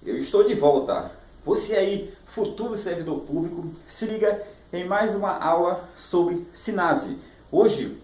Eu estou de volta. Você aí, futuro servidor público, se liga em mais uma aula sobre SINASE. Hoje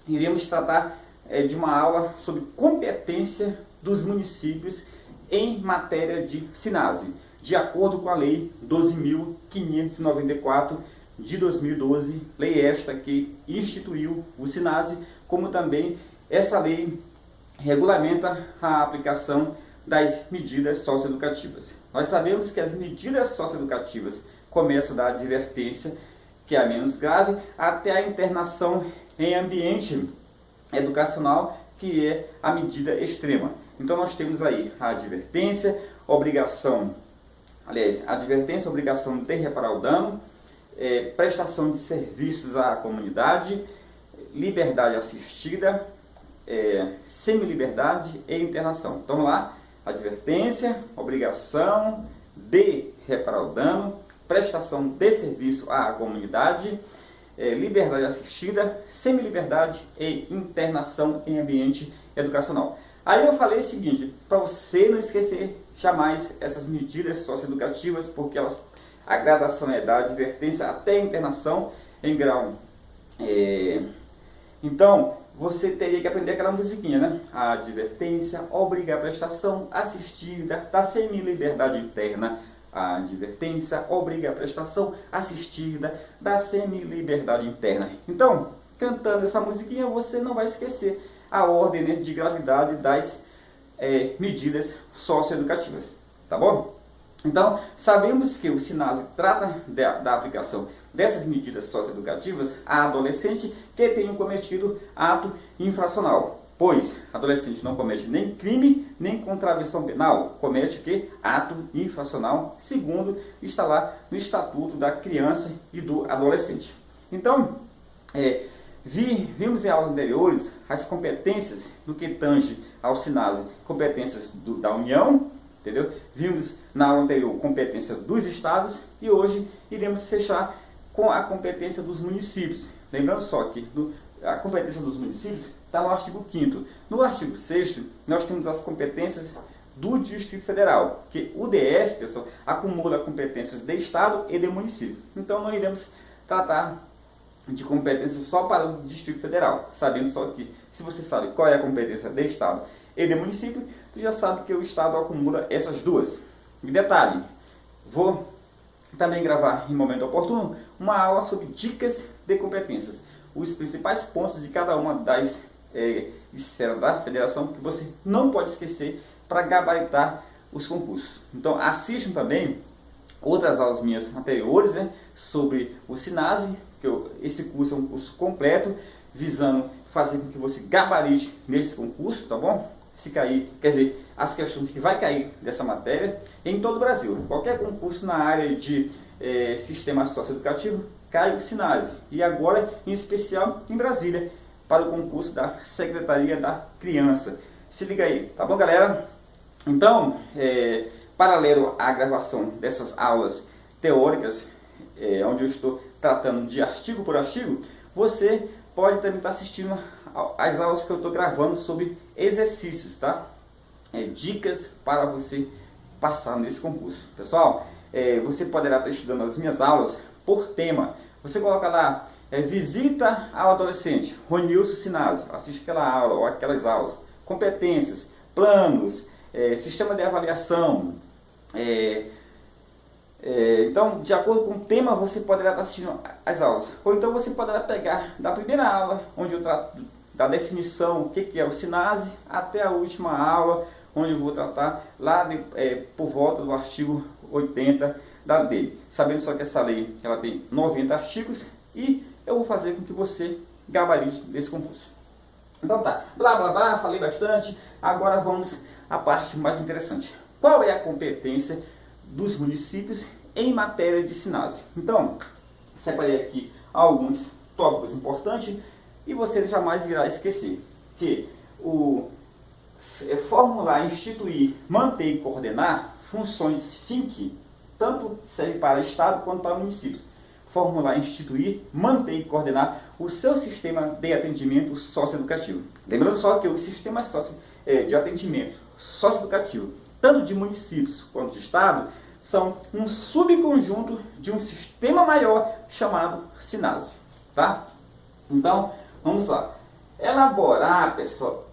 iremos tratar de uma aula sobre competência dos municípios em matéria de SINASE, de acordo com a Lei 12.594 de 2012, lei esta que instituiu o SINASE, como também essa lei regulamenta a aplicação das medidas socioeducativas. Nós sabemos que as medidas socioeducativas começam da advertência, que é a menos grave, até a internação em ambiente educacional, que é a medida extrema. Então nós temos aí a advertência, obrigação de reparar o dano, prestação de serviços à comunidade, liberdade assistida, semi-liberdade e internação. Então vamos lá, advertência, obrigação de reparar o dano, prestação de serviço à comunidade, liberdade assistida, semi-liberdade e internação em ambiente educacional. Aí eu falei o seguinte, para você não esquecer jamais essas medidas socioeducativas, porque a gradação é da advertência até a internação em grau. Então, você teria que aprender aquela musiquinha, né? A advertência obriga a prestação assistida da semi-liberdade interna. A advertência obriga a prestação assistida da semi-liberdade interna. Então, cantando essa musiquinha, você não vai esquecer a ordem, né, de gravidade das medidas socioeducativas. Tá bom? Então, sabemos que o SINASE trata da aplicação dessas medidas socioeducativas a adolescente que tenham cometido ato infracional, pois adolescente não comete nem crime, nem contravenção penal, comete o que? Ato infracional, segundo está lá no Estatuto da Criança e do Adolescente. Então, vimos em aulas anteriores as competências do que tange ao SINASE, competências da União, entendeu? Vimos na aula anterior competência dos estados e hoje iremos fechar com a competência dos municípios. Lembrando só que a competência dos municípios está no artigo 5º. No artigo 6º, nós temos as competências do Distrito Federal, que o DF, pessoal, acumula competências de estado e de município. Então não iremos tratar de competências só para o Distrito Federal, sabendo só que, se você sabe qual é a competência de estado e de município, tu já sabe que o estado acumula essas duas. E detalhe, vou também gravar em momento oportuno uma aula sobre dicas de competências, os principais pontos de cada uma das esferas da federação que você não pode esquecer para gabaritar os concursos. Então assistam também outras aulas minhas anteriores, né, sobre o SINASE, que esse curso é um curso completo, visando fazer com que você gabarite nesse concurso, tá bom? Se cair, quer dizer, as questões que vai cair dessa matéria em todo o Brasil. Qualquer concurso na área de sistema socioeducativo cai o SINASE. E agora, em especial, em Brasília, para o concurso da Secretaria da Criança. Se liga aí, tá bom, galera? Então, paralelo à gravação dessas aulas teóricas, onde eu estou tratando de artigo por artigo, você pode também estar assistindo as aulas que eu estou gravando sobre exercícios, tá? Dicas para você passar nesse concurso. Pessoal, você poderá estar estudando as minhas aulas por tema. Você coloca lá, visita ao adolescente, Ronilson SINASE, assiste aquela aula ou aquelas aulas. Competências, planos, sistema de avaliação. Então, de acordo com o tema, você poderá estar assistindo as aulas. Ou então você poderá pegar da primeira aula, onde eu trato da definição, o que é o SINASE, até a última aula, onde eu vou tratar lá por volta do artigo 80 da lei. Sabendo só que essa lei ela tem 90 artigos e eu vou fazer com que você gabarite desse concurso. Então tá, blá blá blá, falei bastante, agora vamos à parte mais interessante. Qual é a competência dos municípios em matéria de SINASE? Então, separei aqui alguns tópicos importantes e você jamais irá esquecer que o formular, instituir, manter e coordenar funções FINC tanto serve para Estado quanto para municípios. Formular, instituir, manter e coordenar o seu sistema de atendimento socioeducativo. Lembrando só que o sistema de atendimento socioeducativo tanto de municípios quanto de estado, são um subconjunto de um sistema maior chamado SINASE, tá? Então, vamos lá. Elaborar, pessoal,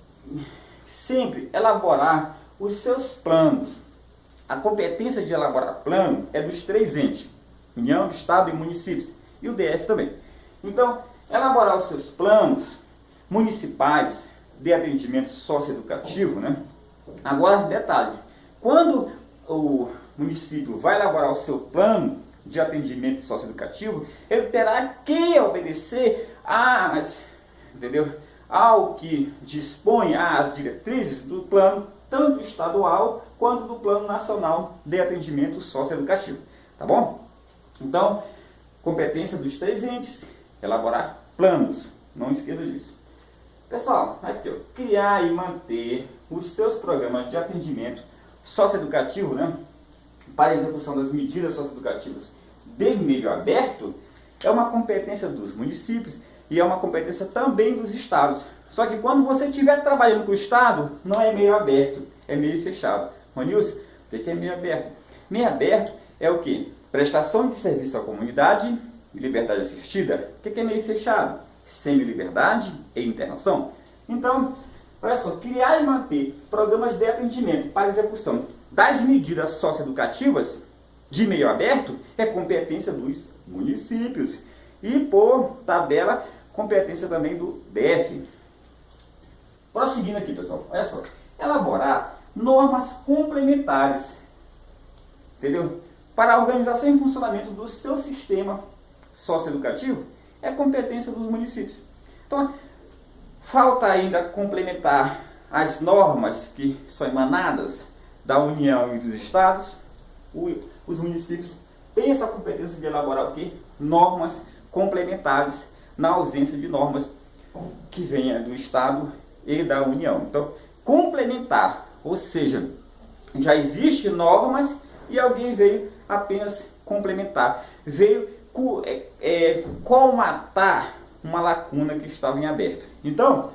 sempre elaborar os seus planos. A competência de elaborar plano é dos 3 entes, União, Estado e municípios, e o DF também. Então, elaborar os seus planos municipais de atendimento socioeducativo, né? Agora, detalhe, quando o município vai elaborar o seu plano de atendimento socioeducativo, ele terá que obedecer ao que dispõe as diretrizes do plano, tanto estadual quanto do Plano Nacional de Atendimento Socioeducativo. Tá bom? Então, competência dos 3 entes, elaborar planos. Não esqueça disso. Pessoal, aqui, ó, criar e manter os seus programas de atendimento socioeducativo, né, para a execução das medidas socioeducativas de meio aberto, é uma competência dos municípios e é uma competência também dos estados. Só que quando você estiver trabalhando com o estado, não é meio aberto, é meio fechado. Ronilson, o que é meio aberto? Meio aberto é o quê? Prestação de serviço à comunidade, liberdade assistida. O que é meio fechado? Semi-liberdade e internação. Então, olha só, criar e manter programas de atendimento para execução das medidas socioeducativas de meio aberto é competência dos municípios. E, por tabela, competência também do DF. Prosseguindo aqui, pessoal, olha só. Elaborar normas complementares, entendeu? Para a organização e funcionamento do seu sistema socioeducativo é competência dos municípios. Então, falta ainda complementar as normas que são emanadas da União e dos estados. Os municípios têm essa competência de elaborar o quê? Normas complementares na ausência de normas que venham do estado e da União. Então, complementar, ou seja, já existe normas e alguém veio apenas complementar, veio colmatar uma lacuna que estava em aberto. Então,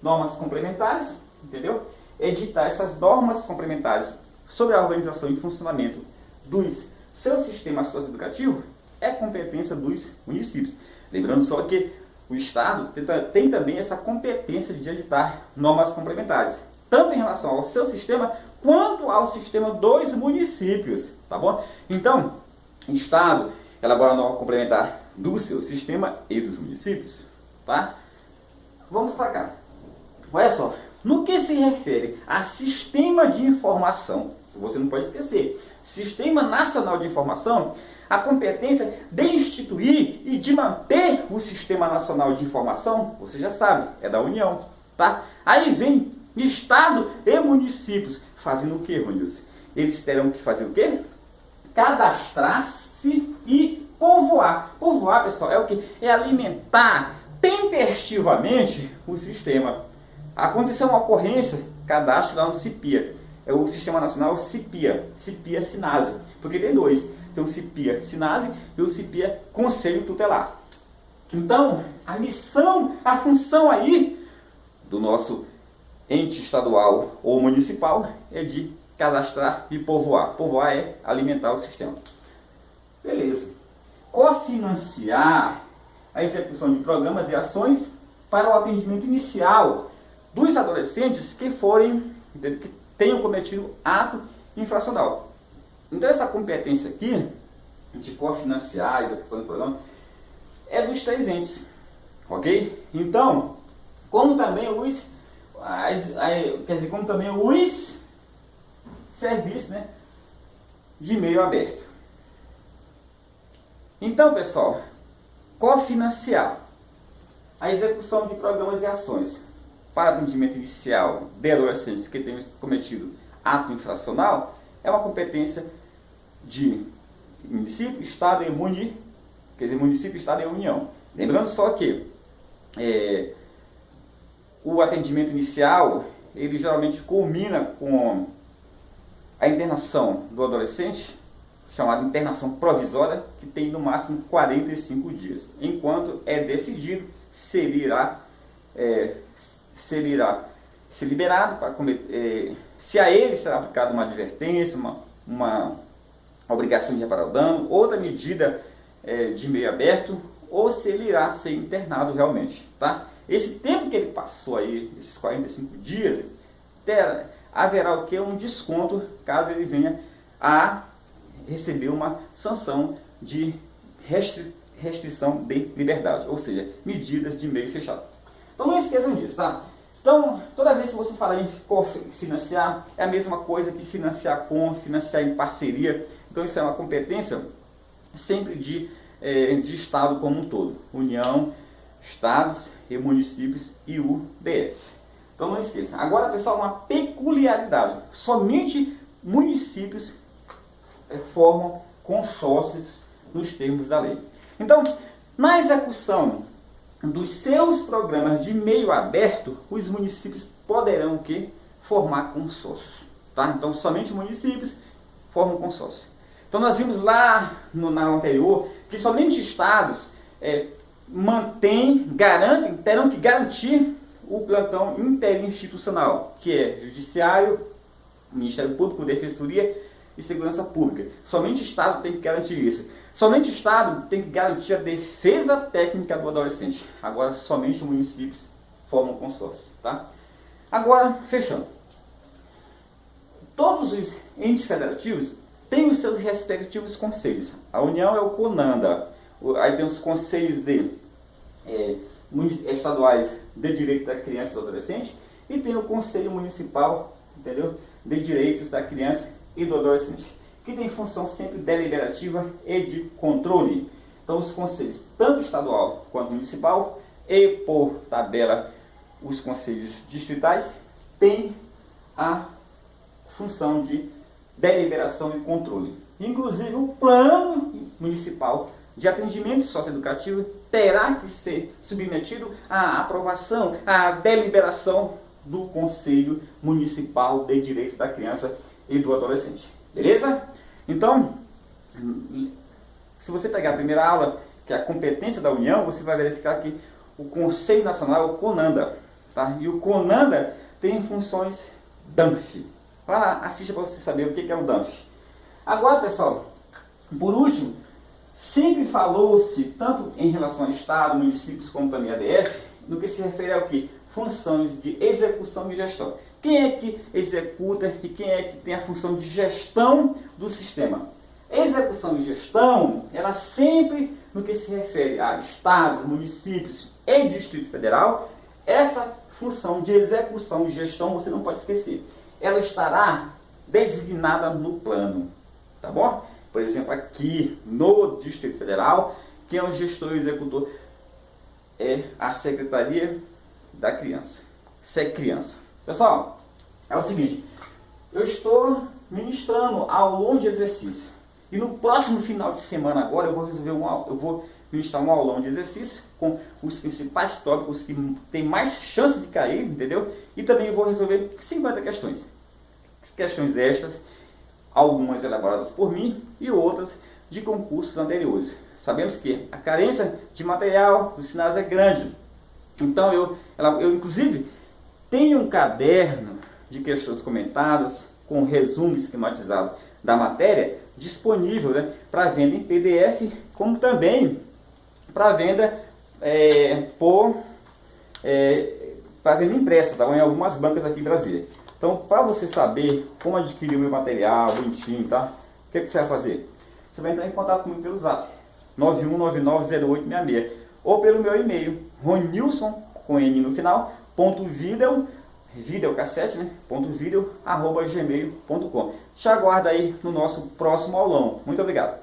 normas complementares, entendeu? Editar essas normas complementares sobre a organização e funcionamento dos seu sistema socioeducativo é competência dos municípios. Lembrando só que o Estado tem também essa competência de editar normas complementares, tanto em relação ao seu sistema, quanto ao sistema dos municípios, tá bom? Então, o Estado elabora a norma complementar do seu sistema e dos municípios, tá? Vamos para cá. Olha só, no que se refere a sistema de informação, você não pode esquecer, Sistema Nacional de Informação, a competência de instituir e de manter o Sistema Nacional de Informação, você já sabe, é da União, tá? Aí vem Estado e municípios fazendo o que, Ronilson? Eles terão que fazer o quê? Cadastrar-se e povoar. Povoar, pessoal, é o que? É alimentar tempestivamente o sistema. Aconteceu uma ocorrência, cadastro lá no CIPIA. É o Sistema Nacional CIPIA, CIPIA SINASE, porque tem dois. Tem o CIPIA SINASE e o CIPIA Conselho Tutelar. Então, a missão, a função aí do nosso ente estadual ou municipal é de cadastrar e povoar. Povoar é alimentar o sistema. Beleza. Cofinanciar a execução de programas e ações para o atendimento inicial dos adolescentes que tenham cometido ato infracional. Então essa competência aqui de cofinanciar a execução do programa é dos 3 entes, ok? Então, como também os serviços, né, de meio aberto. Então, pessoal, cofinanciar a execução de programas e ações para atendimento inicial de adolescentes que tenham cometido ato infracional é uma competência de município, estado e município, estado e União. Lembrando só que o atendimento inicial, ele geralmente culmina com a internação do adolescente, chamada internação provisória, que tem no máximo 45 dias, enquanto é decidido se ele irá ser liberado para se a ele será aplicada uma advertência, uma obrigação de reparar o dano, outra medida de meio aberto, ou se ele irá ser internado realmente, tá? Esse tempo que ele passou aí, esses 45 dias, haverá o que? Um desconto, caso ele venha a receber uma sanção de restrição de liberdade, ou seja, medidas de meio fechado. Então não esqueçam disso, tá? Então, toda vez que você falar em financiar, é a mesma coisa que financiar com, financiar em parceria. Então isso é uma competência sempre de Estado como um todo. União, Estados e municípios e o DF. Então não esqueça. Agora, pessoal, uma peculiaridade. Somente municípios formam consórcios nos termos da lei. Então, na execução dos seus programas de meio aberto, os municípios poderão o quê? Formar consórcios. Tá? Então, somente municípios formam consórcio. Então, nós vimos lá na aula anterior que somente estados terão que garantir o plantão interinstitucional, que é Judiciário, Ministério Público, Defensoria e Segurança Pública. Somente o Estado tem que garantir isso. Somente o Estado tem que garantir a defesa técnica do adolescente. Agora, somente os municípios formam consórcio. Tá? Agora, fechando. Todos os entes federativos têm os seus respectivos conselhos. A União é o CONANDA. Aí tem os conselhos estaduais de direito da criança e do adolescente. E tem o Conselho Municipal, entendeu? De Direitos da Criança e do Adolescente, que tem função sempre deliberativa e de controle. Então os conselhos, tanto estadual quanto municipal, e por tabela os conselhos distritais, têm a função de deliberação e controle. Inclusive o plano municipal de atendimento socioeducativo terá que ser submetido à aprovação, à deliberação do Conselho Municipal de Direitos da Criança e do Adolescente. Beleza? Então, se você pegar a primeira aula, que é a competência da União, você vai verificar que o Conselho Nacional é o CONANDA. Tá? E o CONANDA tem funções DANF. Vai lá, assista para você saber o que é o DANF. Agora, pessoal, por último, sempre falou-se, tanto em relação a Estado, municípios, como também a DF, no que se refere ao que? Funções de execução e gestão. Quem é que executa e quem é que tem a função de gestão do sistema? Execução e gestão, ela sempre, no que se refere a estados, municípios e Distrito Federal, essa função de execução e gestão, você não pode esquecer. Ela estará designada no plano, tá bom? Por exemplo, aqui no Distrito Federal, quem é o gestor e executor? É a Secretaria da Criança. SECRIANça. Pessoal, é o seguinte, eu estou ministrando aulão de exercício. E no próximo final de semana agora eu vou ministrar um aulão de exercício com os principais tópicos que tem mais chance de cair, entendeu? E também vou resolver 50 questões. Questões estas, algumas elaboradas por mim e outras de concursos anteriores. Sabemos que a carência de material dos sinais é grande. Então eu inclusive tenho um caderno de questões comentadas com resumo esquematizado da matéria disponível, né, para venda em PDF, como também para venda para venda impressa, tá, em algumas bancas aqui em Brasília. Então, para você saber como adquirir o meu material bonitinho, tá? O que você vai fazer? Você vai entrar em contato comigo pelo Zap 91990866 ou pelo meu e-mail ronilson com n no final videocassete, né? @gmail.com. Te aguardo aí no nosso próximo aulão. Muito obrigado.